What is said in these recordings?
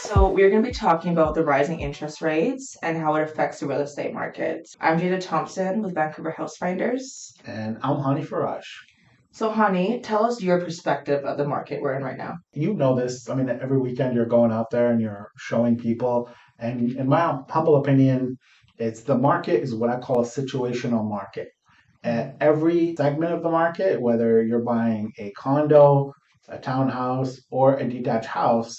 So we're going to be talking about the rising interest rates and how it affects the real estate market. I'm Jada Thompson with Vancouver House Finders. And I'm Hani Faraj. So, Hani, tell us your perspective of the market we're in right now. You know this. I mean, every weekend you're going out there and you're showing people. And in my humble opinion, it's the market is what I call a situational market. At every segment of the market, whether you're buying a condo, a townhouse, or a detached house,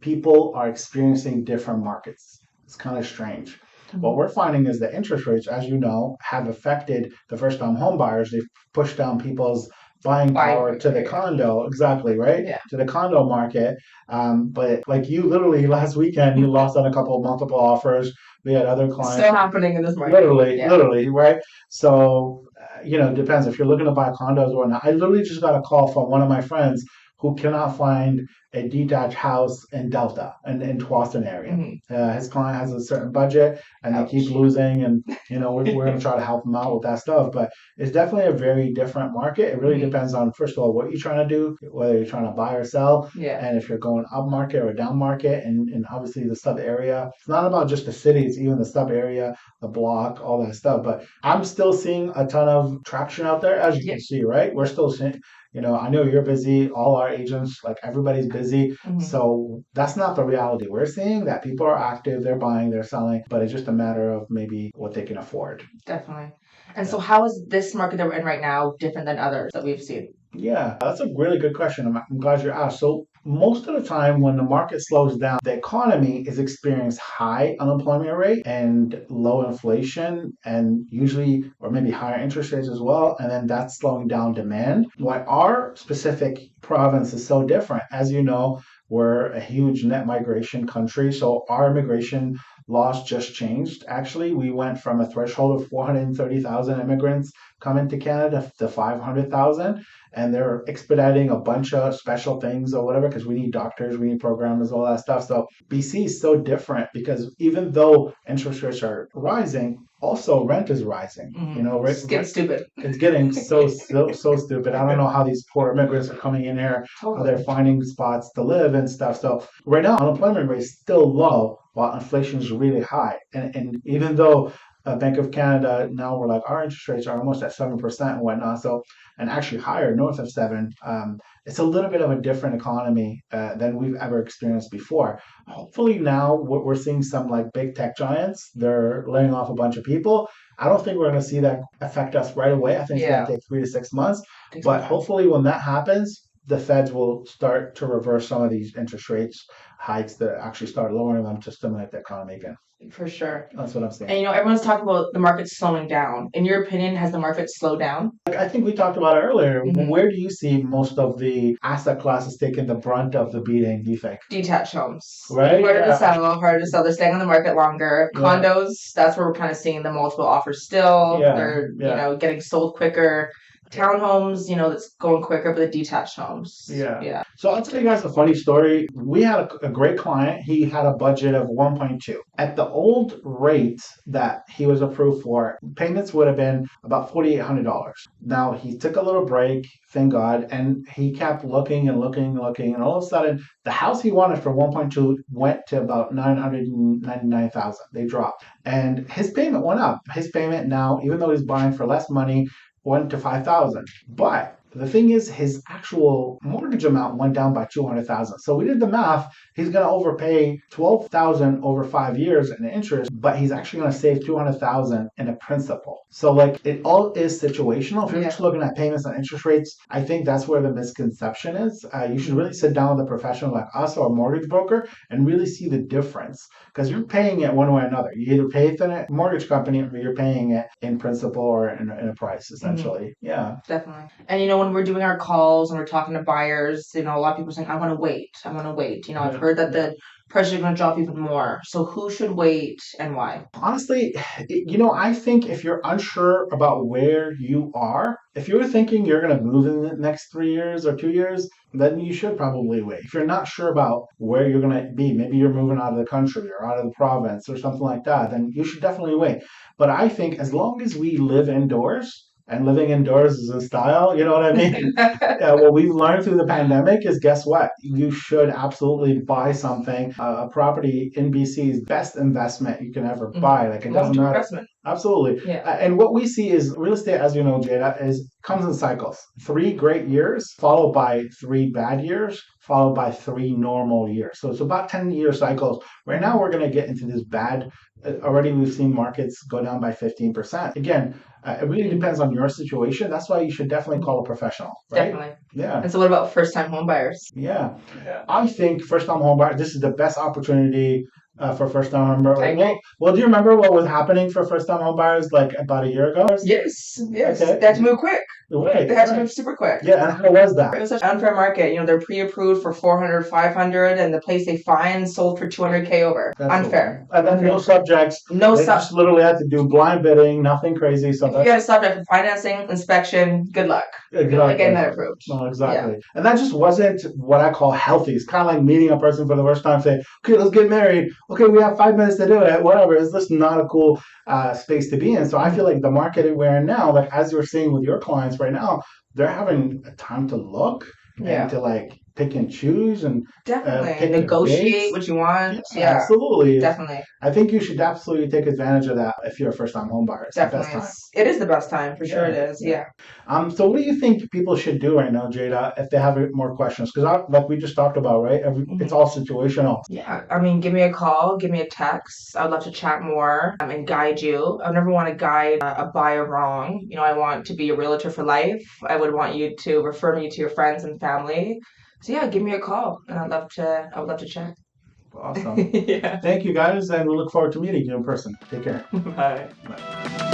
people are experiencing different markets. It's kind of strange. What Mhm. we're finding is that interest rates, as you know, have affected the first time home buyers. They've pushed down people's buying Buying power to the criteria. condo, exactly, right? Yeah. To the condo market. But like you literally last weekend, you lost on a couple of multiple offers. We had other It's clients, still happening in this market. Yeah. literally, right? So, it depends if you're looking to buy condos or not. I literally just got a call from one of my friends who cannot find a detached house in Delta and in Tuason area. Hmm. His client has a certain budget and they keep Ouch. losing, and we're going to try to help him out with that stuff. But it's definitely a very different market. It really Hmm. depends on, first of all, what you're trying to do, whether you're trying to buy or sell, Yeah. and if you're going up market or down market, and obviously the sub area. It's not about just the city; it's even the sub area, the block, all that stuff. But I'm still seeing a ton of traction out there, as you Yeah. can see, right? We're still seeing. I know you're busy. All our agents, like everybody's busy. Hmm. So that's not the reality. We're seeing that people are active, they're buying, they're selling, but it's just a matter of maybe what they can afford. Definitely. And Yeah. so, how is this market that we're in right now different than others that we've seen? Yeah, that's a really good question. I'm glad you asked. So most of the time when the market slows down, the economy is experiencing high unemployment rate and low inflation and usually or maybe higher interest rates as well. And then that's slowing down demand. Why our specific province is so different, as you know, we're a huge net migration country. So our immigration laws just changed. Actually, we went from a threshold of 430,000 immigrants coming to Canada to 500,000, and they're expediting a bunch of special things or whatever because we need doctors, we need programmers, all that stuff. So BC is so different because even though interest rates are rising, also rent is rising. It's getting stupid. It's getting so stupid. I don't know how these poor immigrants are coming in here, how they're Totally. finding spots to live and stuff. So right now, unemployment rate is still low while inflation is really high. And even though Bank of Canada now we're like our interest rates are almost at 7% and whatnot. So and actually higher, north of seven. It's a little bit of a different economy than we've ever experienced before. Hopefully now we're seeing some like big tech giants. They're laying off a bunch of people. I don't think we're going to see that affect us right away. I think it's going Yeah. to take 3 to 6 months. Takes some But time. hopefully when that happens, the feds will start to reverse some of these interest rates hikes that actually start lowering them to stimulate the economy again. For sure. That's what I'm saying. And everyone's talking about the market slowing down. In your opinion, has the market slowed down? Like I think we talked about it earlier. Hmm. Where do you see most of the asset classes taking the brunt of the beating, do you think? Detached homes. Right? Harder to Yeah. sell, harder to sell. They're staying on the market longer. Yeah. Condos, that's where we're kind of seeing the multiple offers still. Yeah. They're, Yeah. getting sold quicker. Townhomes, that's going quicker, but the detached homes. Yeah. Yeah. So I'll tell you guys a funny story. We had a great client. He had a budget of 1.2. At the old rate that he was approved for, payments would have been about $4,800. Now he took a little break, thank God, and he kept looking and looking and looking, and all of a sudden the house he wanted for 1.2 went to about 999,000. They dropped. And his payment went up. His payment now, even though he's buying for less money, went to 5,000. But the thing is, his actual mortgage amount went down by 200,000. So we did the math. He's going to overpay 12,000 over 5 years in interest, but he's actually going to save 200,000 in a principal. So like it all is situational. If you're just Yeah. looking at payments and interest rates, I think that's where the misconception is. You should really sit down with a professional like us or a mortgage broker and really see the difference because you're paying it one way or another. You either pay it in a mortgage company or you're paying it in principal or in a price, Hmm. essentially. Yeah. Definitely. And when we're doing our calls and we're talking to buyers, a lot of people are saying, I want to wait. I want to wait. I've Yeah. heard that Yeah. the prices are going to drop even more. So who should wait and why? Honestly, I think if you're unsure about where you are, if you're thinking you're going to move in the next 3 years or 2 years, then you should probably wait. If you're not sure about where you're going to be, maybe you're moving out of the country or out of the province or something like that, then you should definitely wait. But I think as long as we live indoors, and living indoors is in style. You know what I mean? What we've learned through the pandemic is guess what? You should absolutely buy something. A property in BC is best investment you can ever buy. Like it doesn't Long-term matter. investment. Absolutely. Yeah. And what we see is real estate, as you know, Jada, is comes in cycles. 3 great years, followed by 3 bad years, followed by 3 normal years. So it's about 10-year cycles. Right now, we're going to get into this bad. Already, we've seen markets go down by 15%. Again, it really depends on your situation. That's why you should definitely call a professional, right? Definitely. Yeah. And so what about first-time home buyers? Yeah. I think first-time home buyer, this is the best opportunity for first-time home buyers. I agree. Well, do you remember what was happening for first-time home buyers like about a year ago? Yes. Okay. They had to move quick. Right. They had to move super quick. Yeah, and how was that? It was such an unfair market. They're pre-approved for 400, 500, and the place they find sold for 200K over. That's Unfair. And then no subjects. No They just literally had to do blind bidding, nothing crazy. So If you got a subject for financing, inspection, good luck. Exactly. Getting that approved. No, exactly. And that just wasn't what I call healthy. It's kind of like meeting a person for the first time, saying, okay, let's get married. Okay, we have 5 minutes to do it. Whatever. It's just not a cool space to be in. So I feel like the market we're in now, like as you're seeing with your clients right now, they're having time to look and to like pick and choose and definitely negotiate what you want. Yeah, absolutely. Definitely. I think you should absolutely take advantage of that if you're a first-time home buyer. It's definitely. the best time. It is the best time for sure. It is. Yeah. So what do you think people should do right now, Jada, if they have more questions? Because like we just talked about, right? It's all situational. Yeah. I mean, give me a call, give me a text. I'd love to chat more and guide you. I never want to guide a buyer wrong. I want to be a realtor for life. I would want you to refer me to your friends and family. So yeah, give me a call, and I would love to chat. Awesome. Yeah. Thank you, guys, and we look forward to meeting you in person. Take care. Bye. Bye.